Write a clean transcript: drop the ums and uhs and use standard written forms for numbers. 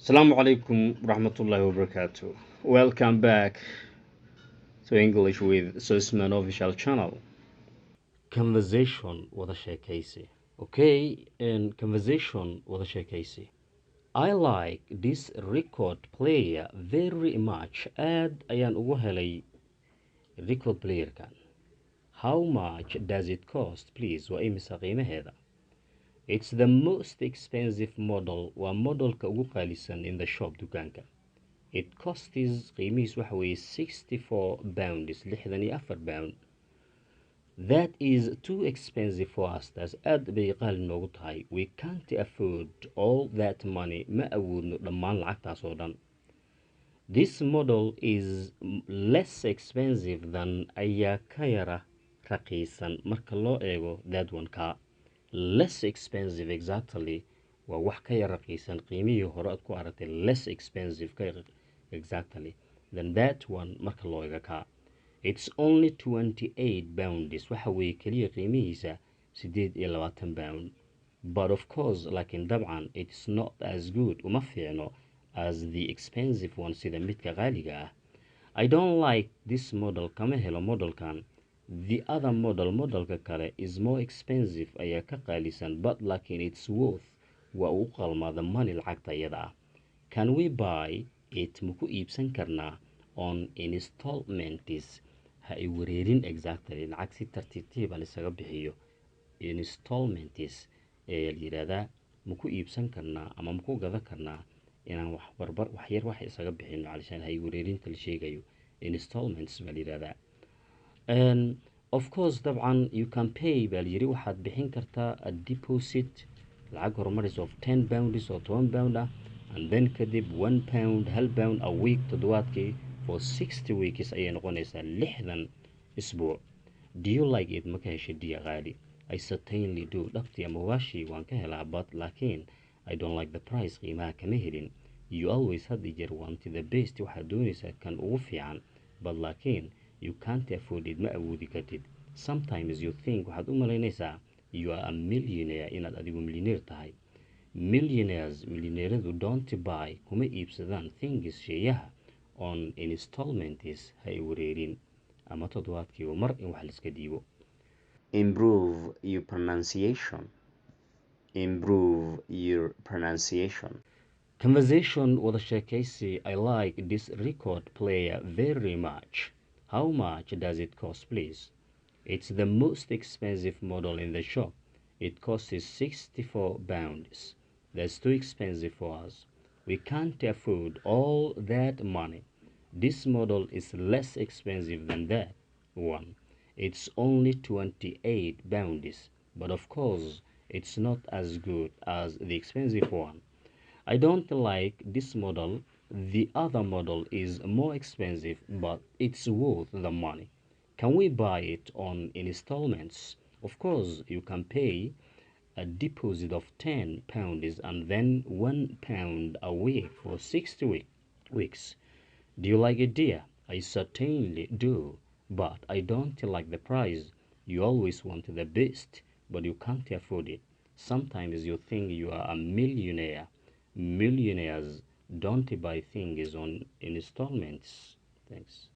Assalamu alaikum rahmatullahi wabarakatuh. Welcome back to English with Sosman Official Channel. Conversation wada sheekaysi. Okay, in conversation wada sheekaysi. I like this record player very much. Aad ayaan ugu helay record player-kan. How much does it cost, please? Waa imisa qiimaheeda? It's the most expensive model. Waa modelka ugu qaalisan in the shop dukaanka. It costs qiimihiis waxa weeye 64 pounds 64 pound. That is too expensive for us. Taas aad bay qaali noogu tahay. We can't afford all that money. Ma awoodno dhammaan lacagtaas oo dhan. This model is less expensive than ayaa ka yara raqiisan marka loo eego that one ka. Less expensive exactly waa wax ka yara raqiisan qiimihii hore aad ku aragtay less expensive exactly than that one marka loo eego ka. It's only 28 pounds. Waxa weeye kaliya qiimihiisa 28 pound. But of course, laakiin dabcan it's not as good uma fiicno as the expensive one sida midka qaaliga ah. I don't like this model. Kama helo modelkan. The other modelka kale is more expensive ayaa ka qaalisan, but laakiin it's worth waa u qalmaa the money lacagta iyada ah. Can we buy it? Muku iibsan karnaa on installments? Ha i wareerin exactly lacag si tartiib isaga bixiyo. Installments ee yiraahdaa muku iibsan karnaa ama muku gadan karnaa inaan wax yar isaga bixino calishan ha i wareerinta la sheegayo. Installments baa yiraahdaa. And of course dabcan you can pay baa yiri waxaad bixin kartaa a deposit lacag horumaris of 10 pounds or 20 pound and then kadib 1 pound £1 a week toddobaadkii for 60 weeks ayay noqonaysaa 60 isbuuc. Do you like it? Ma ka heshay diya qaali? I certainly do. Dhabtii ama waashi waan ka helaa, but laakiin I don't like the price. qiimaha kama helin. You always had the year want the best. waxaad doonaysaa kan ugu fiican, but laakiin you can't afford it. Ma awoodi kartid. Sometimes you think waxaad u malaynaysaa you are a millionaire inaad adigu millionaire tahay. Millionairadu don't buy kuma iibsadaan things sheeyaha on installments ha i wareerin ama toddobaadkiiba mar in wax la iska dhiibo. Improve your pronunciation. Conversation wada sheekaysi. I like this record player very much. How much does it cost, please? It's the most expensive model in the shop. It costs 64 pounds. That's too expensive for us. We can't afford all that money. This model is less expensive than that one. It's only 28 pounds. But of course, it's not as good as the expensive one. I don't like this model. The other model is more expensive, but it's worth the money. Can we buy it on installments? Of course, you can pay a deposit of 10 pounds and then 1 pound a week for 60 weeks. Do you like it, dear? I certainly do, but I don't like the price. You always want the best, but you can't afford it. Sometimes you think you are a millionaire. Millionaires don't buy things on installments. Thanks.